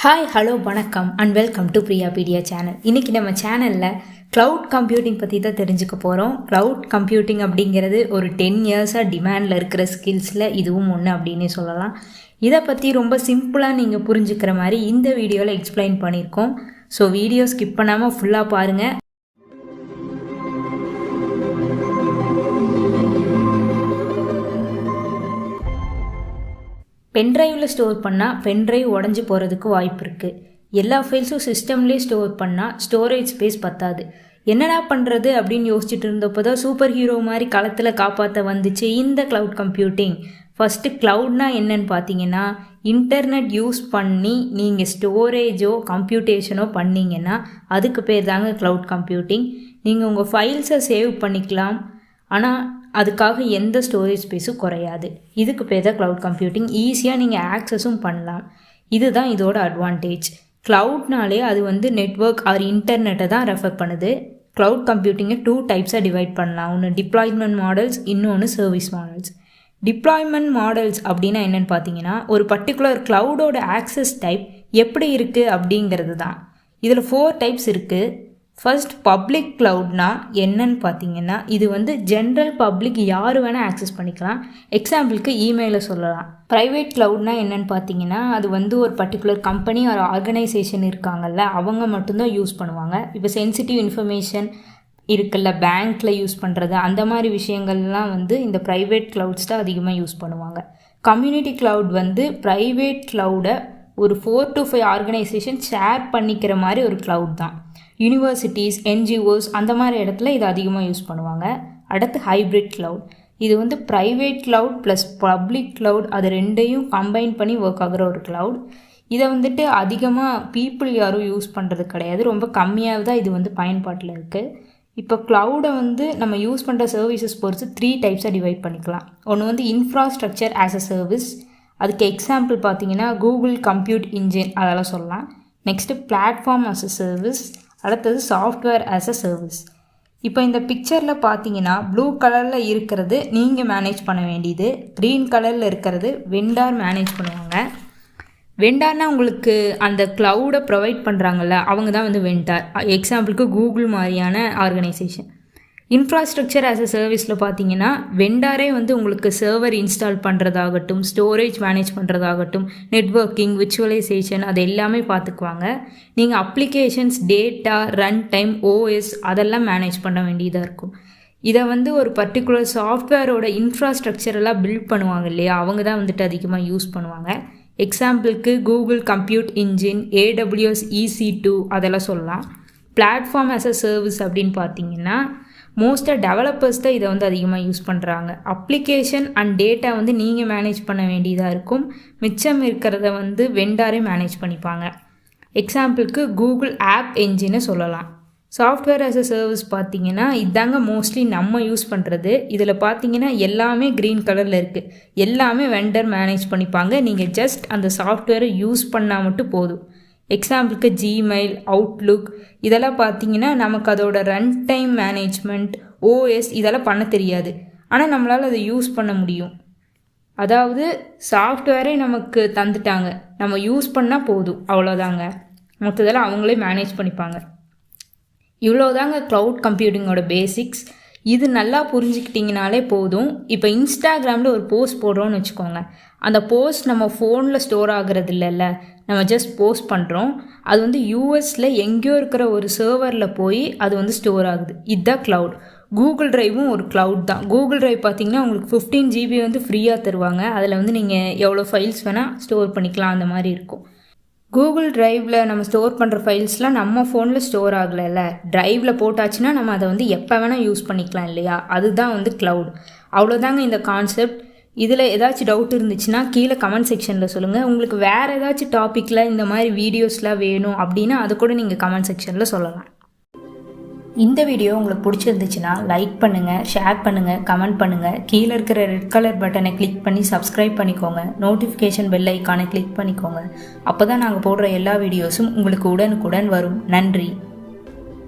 Hi hello வணக்கம் and welcome to Priya pedia channel. இன்றைக்கி நம்ம சேனலில் க்ளவுட் கம்ப்யூட்டிங் பற்றி தான் தெரிஞ்சுக்க போகிறோம். க்ளவுட் கம்ப்யூட்டிங் அப்படிங்கிறது ஒரு 10 இயர்ஸாக டிமாண்டில் இருக்கிற ஸ்கில்ஸில் இதுவும் ஒன்று அப்படின்னே சொல்லலாம். இதை பற்றி ரொம்ப சிம்பிளாக நீங்கள் புரிஞ்சுக்கிற மாதிரி இந்த வீடியோவில் எக்ஸ்பிளைன் பண்ணியிருக்கோம். ஸோ வீடியோ ஸ்கிப் பண்ணாமல் ஃபுல்லாக பாருங்கள். பென்ட்ரைவில் ஸ்டோர் பண்ணால் பென்ட்ரைவ் உடஞ்சி போகிறதுக்கு வாய்ப்பு இருக்குது. எல்லா ஃபைல்ஸும் சிஸ்டம்லேயே ஸ்டோர் பண்ணால் ஸ்டோரேஜ் ஸ்பேஸ் பத்தாது. என்னடா பண்ணுறது அப்படின்னு யோசிச்சுட்டு இருந்தப்போ தான் சூப்பர் ஹீரோ மாதிரி களத்தில் காப்பாற்ற வந்துச்சு இந்த க்ளவுட் கம்ப்யூட்டிங். ஃபஸ்ட்டு க்ளவுட்னா என்னன்னு பார்த்தீங்கன்னா, இன்டர்நெட் யூஸ் பண்ணி நீங்கள் ஸ்டோரேஜோ கம்ப்யூட்டேஷனோ பண்ணிங்கன்னா அதுக்கு பேர் தாங்க க்ளவுட் கம்ப்யூட்டிங். நீங்கள் உங்கள் ஃபைல்ஸை சேவ் பண்ணிக்கலாம், ஆனால் அதுக்காக எந்த ஸ்டோரேஜ் ஸ்பேஸும் குறையாது. இதுக்கு பேர் தான் க்ளவுட் கம்ப்யூட்டிங். ஈஸியாக நீங்கள் ஆக்சஸும் பண்ணலாம். இதுதான் இதோட அட்வான்டேஜ். க்ளவுட்னாலே அது நெட்வொர்க் ஆர் இன்டர்நெட்டை தான் ரெஃபர் பண்ணுது. க்ளவுட் கம்ப்யூட்டிங்கை 2 டைப்ஸாக டிவைட் பண்ணலாம். ஒன்று டிப்ளாய்மெண்ட் மாடல்ஸ், இன்னொன்று சர்வீஸ் மாடல்ஸ். டிப்ளாய்மெண்ட் மாடல்ஸ் அப்படின்னா என்னென்னு பார்த்தீங்கன்னா, ஒரு பர்டிகுலர் க்ளவுடோட ஆக்சஸ் டைப் எப்படி இருக்குது அப்படிங்கிறது தான். இதில் 4 டைப்ஸ் இருக்குது. ஃபர்ஸ்ட், பப்ளிக் க்ளவுட்னா என்னன்னு பார்த்தீங்கன்னா, இது ஜென்ரல் பப்ளிக் யார் வேணால் ஆக்சஸ் பண்ணிக்கலாம். எக்ஸாம்பிளுக்கு இமெயிலை சொல்லலாம். ப்ரைவேட் க்ளவுட்னா என்னன்னு பார்த்தீங்கன்னா, அது ஒரு பர்டிகுலர் கம்பெனி ஒரு ஆர்கனைசேஷன் இருக்காங்கல்ல, அவங்க மட்டும்தான் யூஸ் பண்ணுவாங்க. இப்போ சென்சிட்டிவ் இன்ஃபர்மேஷன் இருக்குல்ல, பேங்க்கில் யூஸ் பண்ணுறது, அந்த மாதிரி விஷயங்கள்லாம் இந்த ப்ரைவேட் க்ளவுட்ஸ் தான் அதிகமாக யூஸ் பண்ணுவாங்க. கம்யூனிட்டி க்ளவுட் ப்ரைவேட் க்ளவுடை ஒரு 4 to 5 ஆர்கனைசேஷன் ஷேர் பண்ணிக்கிற மாதிரி ஒரு க்ளவுட் தான். யூனிவர்சிட்டிஸ், என்ஜிஓஸ் அந்த மாதிரி இடத்துல இது அதிகமாக யூஸ் பண்ணுவாங்க. அடுத்து ஹைப்ரிட் க்ளவுட். இது private cloud plus public cloud, அது ரெண்டையும் கம்பைன் பண்ணி ஒர்க் ஆகிற ஒரு க்ளவுட். இதை அதிகமாக பீப்புள் யாரும் யூஸ் பண்ணுறது கிடையாது. ரொம்ப கம்மியாக தான் இது பயன்பாட்டில் இருக்குது. இப்போ க்ளவுடை நம்ம யூஸ் பண்ணுற சர்வீசஸ் பொறுத்து 3 டைப்ஸாக டிவைட் பண்ணிக்கலாம். ஒன்று இன்ஃப்ராஸ்ட்ரக்சர் ஆஸ் அ சர்வீஸ். அதுக்கு எக்ஸாம்பிள் பார்த்தீங்கன்னா கூகுள் கம்ப்யூட் இன்ஜின் அதெல்லாம் சொல்லலாம். Next platform as a service. அடுத்தது சாஃப்ட்வேர் ஆஸ் அ சர்வீஸ். இப்போ இந்த பிக்சரில் பார்த்தீங்கன்னா ப்ளூ கலரில் இருக்கிறது நீங்கள் மேனேஜ் பண்ண வேண்டியது, க்ரீன் கலரில் இருக்கிறது வெண்டார் மேனேஜ் பண்ணுவாங்க. வெண்டார்னால் உங்களுக்கு அந்த க்ளவுடை ப்ரொவைட் பண்ணுறாங்கல்ல, அவங்க தான் வெண்டார். எக்ஸாம்பிளுக்கு கூகுள் மாதிரியான ஆர்கனைசேஷன். இன்ஃப்ராஸ்ட்ரக்சர் ஆஸ் அ சர்வீஸில் பார்த்தீங்கன்னா வெண்டாரே உங்களுக்கு சர்வர் இன்ஸ்டால் பண்ணுறதாகட்டும், ஸ்டோரேஜ் மேனேஜ் பண்ணுறதாகட்டும், நெட்வொர்க்கிங், விர்ச்சுவலைசேஷன் அது எல்லாமே பார்த்துக்குவாங்க. நீங்கள் applications, data, run time, OS அதெல்லாம் மேனேஜ் பண்ண வேண்டியதாக இருக்கும். இதை ஒரு பர்டிகுலர் சாஃப்ட்வேரோட இன்ஃப்ராஸ்ட்ரக்சர் எல்லாம் பில்ட் பண்ணுவாங்க இல்லையா, அவங்க தான் அதிகமாக யூஸ் பண்ணுவாங்க. எக்ஸாம்பிளுக்கு Google compute engine, AWS EC2 அதெல்லாம் சொல்லலாம். பிளாட்ஃபார்ம் ஆஸ் அ சர்வீஸ் அப்படின்னு பார்த்தீங்கன்னா மோஸ்ட்டாக டெவலப்பர்ஸ் தான் இதை அதிகமாக யூஸ் பண்ணுறாங்க. அப்ளிகேஷன் அண்ட் டேட்டா நீங்கள் மேனேஜ் பண்ண வேண்டியதாக இருக்கும். மிச்சம் இருக்கிறத வெண்டாரே மேனேஜ் பண்ணிப்பாங்க. எக்ஸாம்பிளுக்கு கூகுள் ஆப் என்ஜினை சொல்லலாம். சாஃப்ட்வேர் ஆஸ் அ சர்வீஸ் பார்த்தீங்கன்னா இதாங்க மோஸ்ட்லி நம்ம யூஸ் பண்ணுறது. இதில் பார்த்தீங்கன்னா எல்லாமே க்ரீன் கலரில் இருக்குது. எல்லாமே வெண்டர் மேனேஜ் பண்ணிப்பாங்க. நீங்கள் ஜஸ்ட் அந்த சாஃப்ட்வேரை யூஸ் பண்ணால் மட்டும் போதும். எக்ஸாம்பிளுக்கு ஜிமெயில், அவுட்லுக் இதெல்லாம் பார்த்தீங்கன்னா நமக்கு அதோட ரன் டைம் மேனேஜ்மெண்ட், ஓஎஸ் இதெல்லாம் பண்ண தெரியாது. ஆனால் நம்மளால் அதை யூஸ் பண்ண முடியும். அதாவது சாஃப்ட்வேரே நமக்கு தந்துட்டாங்க, நம்ம யூஸ் பண்ணால் போதும், அவ்வளோதாங்க. மொத்ததெல்லாம் அவங்களே மேனேஜ் பண்ணிப்பாங்க. இவ்வளோதாங்க க்ளவுட் கம்ப்யூட்டிங்கோட பேசிக்ஸ். இது நல்லா புரிஞ்சுக்கிட்டிங்கனாலே போதும். இப்போ இன்ஸ்டாகிராமில் ஒரு போஸ்ட் போடுறோன்னு வச்சுக்கோங்க. அந்த போஸ்ட் நம்ம ஃபோனில் ஸ்டோர் ஆகிறது இல்லைல்ல, நம்ம ஜஸ்ட் போஸ்ட் பண்ணுறோம். அது யூஎஸில் எங்கேயோ இருக்கிற ஒரு சர்வரில் போய் அது ஸ்டோர் ஆகுது. இதுதான் க்ளவுட். கூகுள் ட்ரைவும் ஒரு க்ளவுட் தான். கூகுள் ட்ரைவ் பார்த்திங்கன்னா உங்களுக்கு 15 GB ஃப்ரீயாக தருவாங்க. அதில் நீங்கள் எவ்வளோ ஃபைல்ஸ் வேணால் ஸ்டோர் பண்ணிக்கலாம், அந்த மாதிரி இருக்கும். கூகுள் ட்ரைவில் நம்ம ஸ்டோர் பண்ணுற ஃபைல்ஸ்லாம் நம்ம ஃபோனில் ஸ்டோர் ஆகலைல்ல, ட்ரைவில் போட்டாச்சுன்னா நம்ம அதை எப்போ வேணால் யூஸ் பண்ணிக்கலாம் இல்லையா, அதுதான் க்ளவுட். அவ்வளோதாங்க இந்த கான்செப்ட். இதில் ஏதாச்சும் டவுட் இருந்துச்சுன்னா கீழே கமெண்ட் செக்ஷனில் சொல்லுங்கள். உங்களுக்கு வேறு ஏதாச்சும் டாப்பிக்கில் இந்த மாதிரி வீடியோஸ்லாம் வேணும் அப்படின்னா அது கூட நீங்கள் கமெண்ட் செக்ஷனில் சொல்லலாம். இந்த வீடியோ உங்களுக்கு பிடிச்சிருந்துச்சுன்னா லைக் பண்ணுங்கள், ஷேர் பண்ணுங்கள், கமெண்ட் பண்ணுங்கள். கீழே இருக்கிற ரெட் கலர் பட்டனை கிளிக் பண்ணி சப்ஸ்கிரைப் பண்ணிக்கோங்க. நோட்டிஃபிகேஷன் பெல் ஐக்கானை கிளிக் பண்ணிக்கோங்க. அப்போ தான் நாங்கள் போடுற எல்லா வீடியோஸும் உங்களுக்கு உடனுக்குடன் வரும். நன்றி.